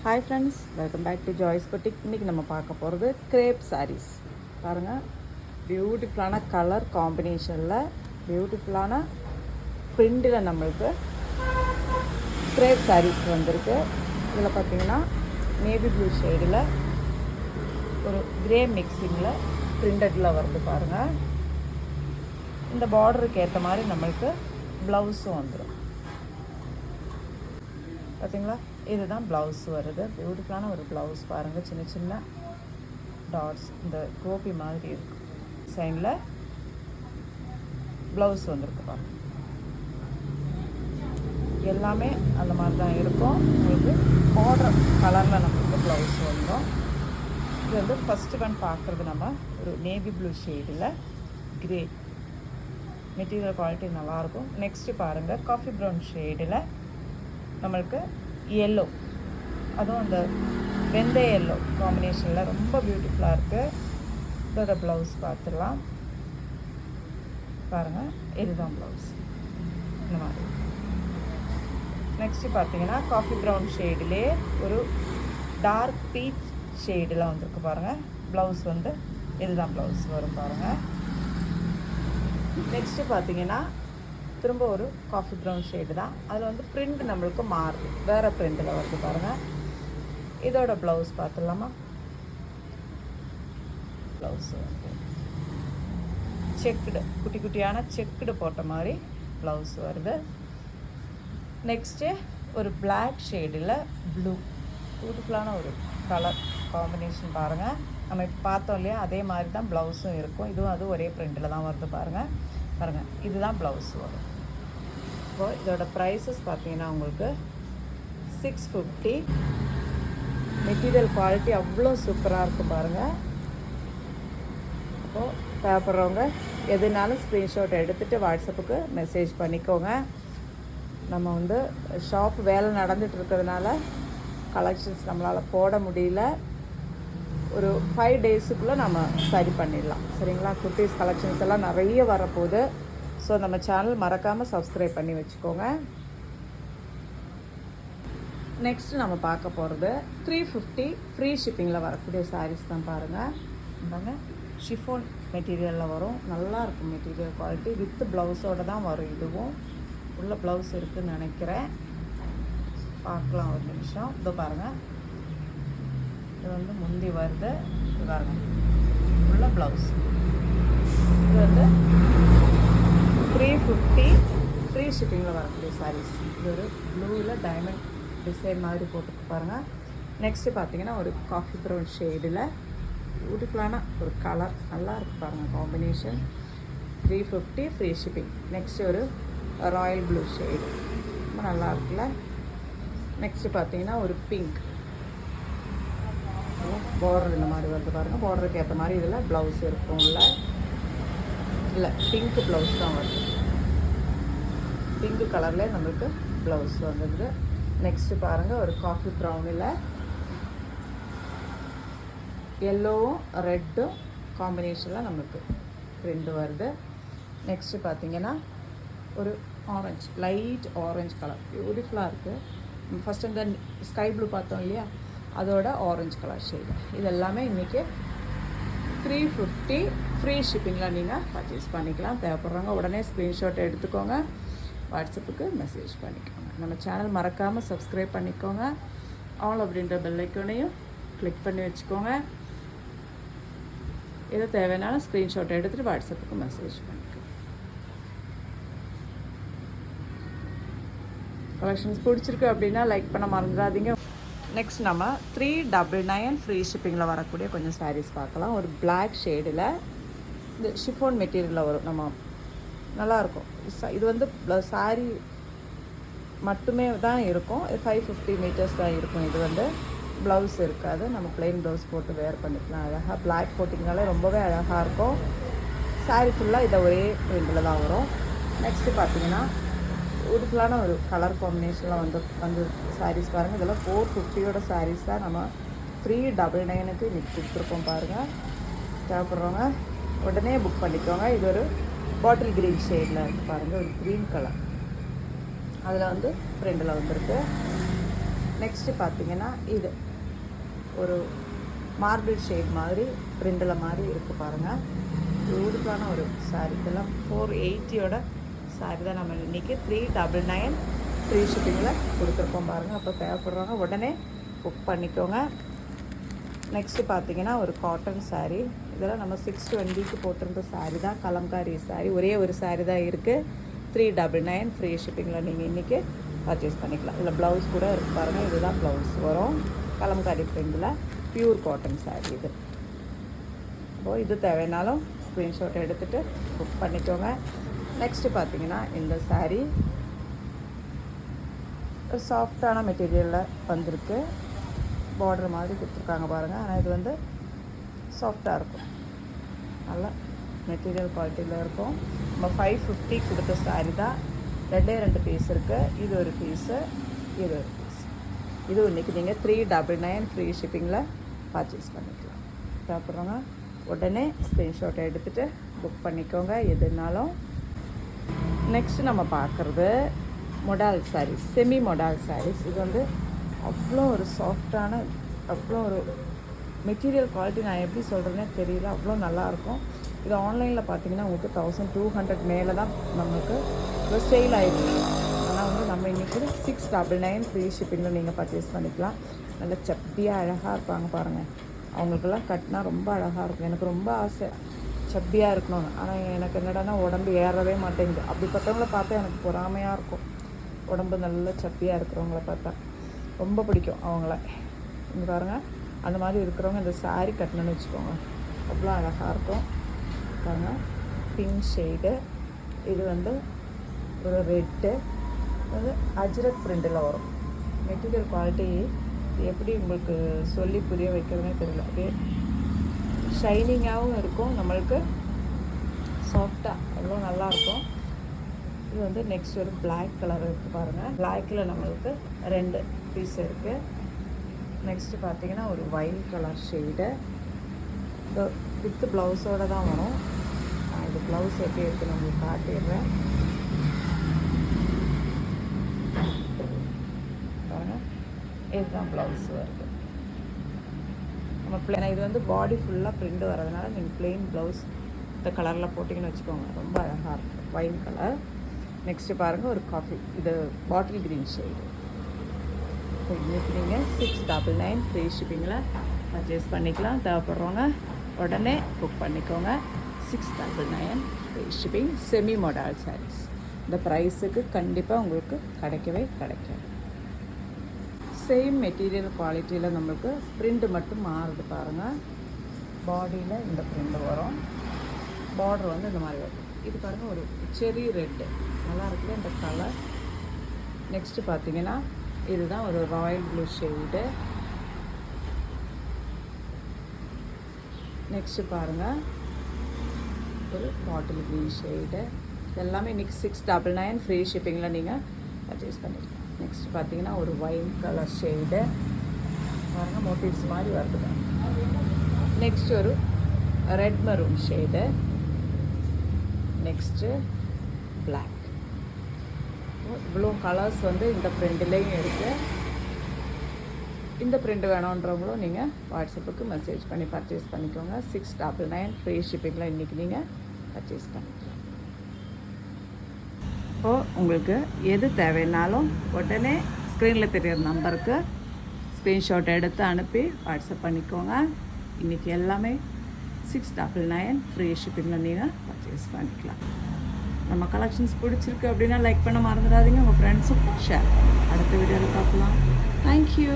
Hi friends, welcome back to Joy's boutique. இன்றைக்கி நம்ம பார்க்க போகிறது கிரேப் சாரீஸ். பாருங்கள், பியூட்டிஃபுல்லான கலர் காம்பினேஷனில் பியூட்டிஃபுல்லான பிரிண்டில் நம்மளுக்கு கிரேப் சாரீஸ் வந்திருக்கு. இதில் பார்த்திங்கன்னா நேவி ப்ளூ ஷேடில் ஒரு கிரே மிக்சிங்கில் பிரிண்டடில் வருது. பாருங்கள், இந்த பார்டருக்கு ஏற்ற மாதிரி நம்மளுக்கு ப்ளவுஸும் வந்துடும். பார்த்தீங்களா, இதுதான் ப்ளவுஸ் வருது. பியூட்டிஃபுல்லான ஒரு ப்ளவுஸ் பாருங்கள். சின்ன சின்ன டாட்ஸ் இந்த கோபி மாதிரி இருக்கு சைனில் ப்ளவுஸ் வந்துருக்கு. பாருங்கள், எல்லாமே அந்த மாதிரி தான் இருக்கும். உங்களுக்கு பார்டர் கலரில் நம்மளுக்கு ப்ளவுஸ் வந்துடும். இது வந்து ஃபஸ்ட்டு ஒன் பார்க்குறது நம்ம ஒரு நேவி ப்ளூ ஷேடில் கிரே மெட்டீரியல் குவாலிட்டி நல்லாயிருக்கும். நெக்ஸ்ட்டு பாருங்கள், காஃபி ப்ரௌன் ஷேடில் நம்மளுக்கு எல்லோ, அதுவும் அந்த வெந்தய எல்லோ காம்பினேஷனில் ரொம்ப பியூட்டிஃபுல்லாக இருக்குது. இதோட ப்ளவுஸ் பார்த்துடலாம். பாருங்கள், இதுதான் ப்ளவுஸ் இந்த மாதிரி. நெக்ஸ்ட்டு பார்த்தீங்கன்னா காஃபி ப்ரௌன் ஷேடிலே ஒரு டார்க் பீச் ஷேடில் வந்துருக்கு. பாருங்கள், ப்ளவுஸ் வந்து இதுதான் ப்ளவுஸ் வரும். பாருங்கள், நெக்ஸ்ட்டு பார்த்தீங்கன்னா திரும்ப ஒரு காஃபி ப்ரௌன் ஷேடு தான். அதில் வந்து பிரிண்ட் நம்மளுக்கு மாறுது, வேறு பிரிண்டில் வருது. பாருங்கள், இதோட ப்ளவுஸ் பார்த்துடலாமா. ப்ளவுஸ் வந்து செக்குடு, குட்டி குட்டியான செக்குடு போட்ட மாதிரி ப்ளவுஸ் வருது. நெக்ஸ்ட்டு ஒரு பிளாக் ஷேடில் ப்ளூ, பியூட்டிஃபுல்லான ஒரு கலர் காம்பினேஷன். பாருங்கள், நம்ம இப்போ பார்த்தோம் இல்லையா, அதே மாதிரி தான் ப்ளவுஸும் இருக்கும். இதுவும் அது ஒரே பிரிண்டில் தான் வருது. பாருங்கள் பாருங்கள், இதுதான் ப்ளவுஸ் வரும். இப்போது இதோட ப்ரைஸஸ் பார்த்தீங்கன்னா உங்களுக்கு 650. மெட்டீரியல் குவாலிட்டி அவ்வளோ சூப்பராக இருக்கும். பாருங்கள், அப்போது தேவைப்படுறவங்க எதுனாலும் ஸ்க்ரீன்ஷாட் எடுத்துகிட்டு வாட்ஸ்அப்புக்கு மெசேஜ் பண்ணிக்கோங்க. நம்ம வந்து ஷாப் வேலை நடந்துகிட்டு இருக்கிறதுனால கலெக்ஷன்ஸ் நம்மளால் போட முடியல. ஒரு 5 டேஸுக்குள்ளே நம்ம சரி பண்ணிடலாம். சரிங்களா, குர்த்திஸ் கலெக்ஷன்ஸ் எல்லாம் நிறைய வரப்போகுது. ஸோ நம்ம சேனல் மறக்காமல் சப்ஸ்கிரைப் பண்ணி வச்சுக்கோங்க. நெக்ஸ்ட்டு நம்ம பார்க்க போகிறது 350 ஃப்ரீ ஷிப்பிங்கில் வரக்கூடிய சாரீஸ் தான். பாருங்கள், பாருங்க, ஷிஃபோன் மெட்டீரியலில் வரும். நல்லாயிருக்கும் மெட்டீரியல் குவாலிட்டி. வித் ப்ளவுஸோடு தான் வரும். இதுவும் உள்ள ப்ளவுஸ் இருக்குதுன்னு நினைக்கிறேன். பார்க்கலாம் ஒரு நிமிஷம். இதோ பாருங்கள், இது வந்து முந்தி வருது. இது பாருங்கள், உள்ள ப்ளவுஸ். இது வந்து 350 ஃப்ரீ ஷிப்பிங்கில் வரக்கூடிய சாரீஸ். இது ஒரு ப்ளூவில் டைமண்ட் டிசைன் மாதிரி போட்டுருக்கு. பாருங்கள், நெக்ஸ்ட்டு பார்த்தீங்கன்னா ஒரு காஃபி ப்ரௌன் ஷேடில் பியூட்டிஃபுல்லான ஒரு கலர் நல்லா இருக்குது. பாருங்கள், காம்பினேஷன் 350 ஃப்ரீ ஷிப்பிங். நெக்ஸ்ட்டு ஒரு ராயல் ப்ளூ ஷேடு, ரொம்ப நல்லா இருக்குல்ல. நெக்ஸ்ட்டு பார்த்தீங்கன்னா ஒரு பிங்க் பார்டர் இந்த மாதிரி வருது. பாருங்கள், பார்டருக்கு ஏற்ற மாதிரி இதில் ப்ளவுஸ் இருக்கும். இல்லை, பிங்க் ப்ளவுஸ் தான் வருது. பிங்க் கலரில் நம்மளுக்கு ப்ளவுஸ் வந்துடுது. நெக்ஸ்ட்டு பாருங்கள், ஒரு காஃபி ப்ரௌனில் எல்லோவும் ரெட்டும் காம்பினேஷனில் நம்மளுக்கு பிரிண்ட் வருது. நெக்ஸ்ட்டு பார்த்தீங்கன்னா ஒரு ஆரஞ்சு, லைட் ஆரஞ்சு கலர் பியூட்டிஃபுல்லாக இருக்குது. ஃபஸ்ட் இந்த ஸ்கை ப்ளூ பார்த்தோம் இல்லையா, அதோட ஆரஞ்சு கலர் ஷேடு. இது எல்லாமே இன்றைக்கி 350 ஃப்ரீ ஷிப்பிங்கில் நீங்கள் பர்ச்சேஸ் பண்ணிக்கலாம். தேவைப்படுறவங்க உடனே ஸ்க்ரீன்ஷாட் எடுத்துக்கோங்க, வாட்ஸ்அப்புக்கு மெசேஜ் பண்ணிக்கோங்க. நம்ம சேனல் மறக்காமல் சப்ஸ்கிரைப் பண்ணிக்கோங்க. ஆல் அப்படின்ற பெல் ஐக்கானையும் கிளிக் பண்ணி வச்சுக்கோங்க. எது தேவைனாலும் ஸ்க்ரீன்ஷாட் எடுத்துகிட்டு வாட்ஸ்அப்புக்கு மெசேஜ் பண்ணிக்கோங்க. கலெக்ஷன்ஸ் பிடிச்சிருக்கு அப்படின்னா லைக் பண்ண மறந்துடாதீங்க. நெக்ஸ்ட் நம்ம 399 ஃப்ரீ ஷிப்பிங்கில் வரக்கூடிய கொஞ்சம் சாரீஸ் பார்க்கலாம். ஒரு பிளாக் ஷேடில் இந்த ஷிஃபோன் மெட்டீரியலில் வரும். நம்ம நல்லாயிருக்கும். இது வந்து சாரீ மட்டுமே தான் இருக்கும். 550 மீட்டர்ஸ் தான் இருக்கும். இது வந்து ப்ளவுஸ் இருக்காது. நம்ம ப்ளைன் ப்ளவுஸ் போட்டு வேர் பண்ணிக்கலாம். அழகாக பிளாக் போட்டிங்கனாலே ரொம்பவே அழகாக இருக்கும். சாரீ ஃபுல்லாக இதை ஒரே பிரிண்டில் தான் வரும். நெக்ஸ்ட்டு பார்த்தீங்கன்னா பியூட்டிஃபுல்லான ஒரு கலர் காம்பினேஷனில் வந்து சாரீஸ் பாருங்கள். இதெல்லாம் 450யோட சாரீஸ் தான் நம்ம 399க்கு இன்றைக்கி கொடுத்துருக்கோம். பாருங்கள், தேவைப்படுறவங்க உடனே புக் பண்ணிக்கோங்க. இது ஒரு பாட்டில் க்ரீன் ஷேடில் இருக்குது. பாருங்கள், ஒரு க்ரீன் கலர் அதில் வந்து ஃப்ரெண்டில் வந்துருக்கு. நெக்ஸ்ட்டு பார்த்தீங்கன்னா இது ஒரு மார்பிள் ஷேட் மாதிரி பிரிண்டில் மாதிரி இருக்குது பாருங்கள். பியூட்டிஃபுல்லான ஒரு சாரீ. இதெல்லாம் 480யோட சாரீ தான் நம்ம இன்றைக்கி 399 ஃப்ரீ ஷிப்பிங்கில் கொடுத்துருக்கோம் பாருங்கள். அப்போ தேவைப்படுறவங்க உடனே புக் பண்ணிக்கோங்க. நெக்ஸ்ட்டு பார்த்தீங்கன்னா ஒரு காட்டன் சாரீ. இதெல்லாம் நம்ம 620க்கு போட்டிருந்த சாரீ தான், கலம்காரி சாரீ. ஒரே ஒரு சாரீ தான் இருக்குது. 399 ஃப்ரீ ஷிப்பிங்கில் நீங்கள் இன்றைக்கி பர்ச்சேஸ் பண்ணிக்கலாம். இதில் ப்ளவுஸ் கூட இருக்குது பாருங்கள். இதுதான் ப்ளவுஸ் வரும். கலம்காரி பிரிண்டில் பியூர் காட்டன் சாரீ இது. அப்போது இது தேவைனாலும் ஸ்க்ரீன்ஷாட் எடுத்துகிட்டு புக் பண்ணிக்கோங்க. நெக்ஸ்ட்டு பார்த்தீங்கன்னா இந்த சாரீ சாஃப்டான மெட்டீரியலில் வந்திருக்கு. பார்டர் மாதிரி கொடுத்துருக்காங்க பாருங்கள். ஆனால் இது வந்து சாஃப்டாக இருக்கும், நல்ல மெட்டீரியல் குவாலிட்டியில் இருக்கும். நம்ம 550 கொடுத்த சாரீ தான். 2 பீஸ் இருக்குது. இது ஒரு பீஸு, இது ஒரு பீஸ். இது இன்றைக்கி நீங்கள் 399 ஃப்ரீ ஷிப்பிங்கில் பர்ச்சேஸ் பண்ணிக்கலாம். தேவைப்படுறவங்க உடனே ஸ்க்ரீன்ஷாட் எடுத்துகிட்டு புக் பண்ணிக்கோங்க எதுனாலும். நெக்ஸ்ட்டு நம்ம பார்க்குறது modal sarees, semi modal sarees. இது வந்து அவ்வளோ ஒரு சாஃப்டான, அவ்வளோ ஒரு மெட்டீரியல் குவாலிட்டி நான் எப்படி சொல்கிறேன்னே தெரியல, அவ்வளோ நல்லாயிருக்கும். இது ஆன்லைனில் பார்த்தீங்கன்னா உங்களுக்கு 1200 மேலே தான் நம்மளுக்கு சேல் ஆகிடுது. ஆனால் வந்து நம்ம இன்றைக்கி 699 ஃப்ரீ ஷிப்பிங்கில் நீங்கள் பர்ச்சேஸ் பண்ணிக்கலாம். நல்ல சப்பியாக அழகாக இருப்பாங்க பாருங்கள். அவங்களுக்கெல்லாம் கட்டினா ரொம்ப அழகாக இருக்கும். எனக்கு ரொம்ப ஆசை சப்பியாக இருக்கணும்னு. ஆனால் எனக்கு என்னடானா உடம்பு ஏறவே மாட்டேங்குது. அப்படிப்பட்டவங்கள பார்த்தா எனக்கு பொறாமையாக இருக்கும். உடம்பு நல்ல சப்பியாக இருக்கிறவங்கள பார்த்தா ரொம்ப பிடிக்கும் அவங்கள. இங்கே பாருங்கள், அந்த மாதிரி இருக்கிறவங்க இந்த சாரீ கட்டணுன்னு வச்சுக்கோங்க, அவ்வளோ அழகாக இருக்கும் பாருங்கள். பிங்க் ஷேடு, இது வந்து ஒரு ரெட்டு, வந்து அஜ்ரக் பிரிண்டில் வரும். மெட்டீரியல் குவாலிட்டி எப்படி உங்களுக்கு சொல்லி புரிய வைக்கிறதுனே தெரியல. அப்படியே ஷைனிங்காகவும் இருக்கும், நம்மளுக்கு சாஃப்டாக அவ்வளோ நல்லாயிருக்கும். இது வந்து நெக்ஸ்ட் ஒரு பிளாக் கலர் இருக்குது பாருங்கள். பிளாக்கில் நம்மளுக்கு 2 பீஸ் இருக்குது. நெக்ஸ்ட்டு பார்த்தீங்கன்னா ஒரு ஒயிட் கலர் ஷேடு. இது வித் ப்ளவுஸோடு தான் வரும். இது ப்ளவுஸ் எப்படி இருக்குன்னு உங்களுக்கு காட்டிடுறேன் பாருங்கள். இதுதான் ப்ளவுஸ் வருது. நம்ம பிளேன் இது வந்து பாடி ஃபுல்லாக பிரிண்ட் வரதுனால நீங்கள் பிளெயின் ப்ளவுஸ் இந்த கலரில் போட்டிங்கன்னு வச்சுக்கோங்க, ரொம்ப அழகாக இருக்கும். White colour. நெக்ஸ்ட்டு பாருங்கள் ஒரு காஃபி, இது பாட்டில் க்ரீன் ஷேடு. இன்றைக்கி நீங்கள் 699 ஃப்ரீ ஷிப்பிங்கில் பர்ச்சேஸ் பண்ணிக்கலாம். தேவைப்படுறவங்க உடனே புக் பண்ணிக்கோங்க. 699 free shipping, semi modal sarees. இந்த ப்ரைஸுக்கு கண்டிப்பாக உங்களுக்கு கிடைக்கவே கிடைக்காது. சேம் மெட்டீரியல் குவாலிட்டியில் நம்மளுக்கு பிரிண்ட் மட்டும் மாறுது பாருங்கள். பாடியில் இந்த பிரிண்ட் வரும், பார்டர் வந்து இந்த மாதிரி வரும். இது பாருங்கள் ஒரு செரி ரெட்டு, நல்லா இருக்குது இந்த கலர். நெக்ஸ்ட்டு பார்த்தீங்கன்னா இதுதான் ஒரு ராயல் ப்ளூ ஷேடு. நெக்ஸ்ட்டு பாருங்கள் ஒரு பாட்டில் க்ரீன் ஷேடு. எல்லாமே இன்றைக்கி 699 ஃப்ரீ ஷிப்பிங்கில் நீங்கள் பர்ச்சேஸ் பண்ணிக்கலாம். நெக்ஸ்ட் பார்த்தீங்கன்னா ஒரு ஒயிட் கலர் ஷேடு பாருங்கள், மோட்டிவ்ஸ் மாதிரி வருது. நெக்ஸ்ட் ஒரு red maroon shade. Next black. இவ்வளோ கலர்ஸ் வந்து இந்த பிரிண்ட்லேயும் இருக்குது. இந்த பிரிண்ட் வேணுன்றவங்களும் நீங்கள் வாட்ஸ்அப்புக்கு மெசேஜ் பண்ணி பர்ச்சேஸ் பண்ணிக்கோங்க. 699 ஃப்ரீ ஷிப்பிங்கில் இன்றைக்கி நீங்கள் பர்ச்சேஸ் பண்ணிக்கலாம். இப்போது உங்களுக்கு எது தேவைன்னாலும் உடனே ஸ்க்ரீனில் தெரியிற நம்பருக்கு ஸ்க்ரீன்ஷாட் எடுத்து அனுப்பி வாட்ஸ்அப் பண்ணிக்கோங்க. இன்றைக்கி எல்லாமே 699 ஃப்ரீ ஷிப்பிங்கில் நீங்கள் பர்ச்சேஸ் பண்ணிக்கலாம். நம்ம கலெக்ஷன்ஸ் பிடிச்சிருக்கு அப்படின்னா லைக் பண்ண மறந்துடாதீங்க. உங்கள் ஃப்ரெண்ட்ஸுக்கும் ஷேர். அடுத்த வீடியோவில் பார்க்கலாம். தேங்க்யூ.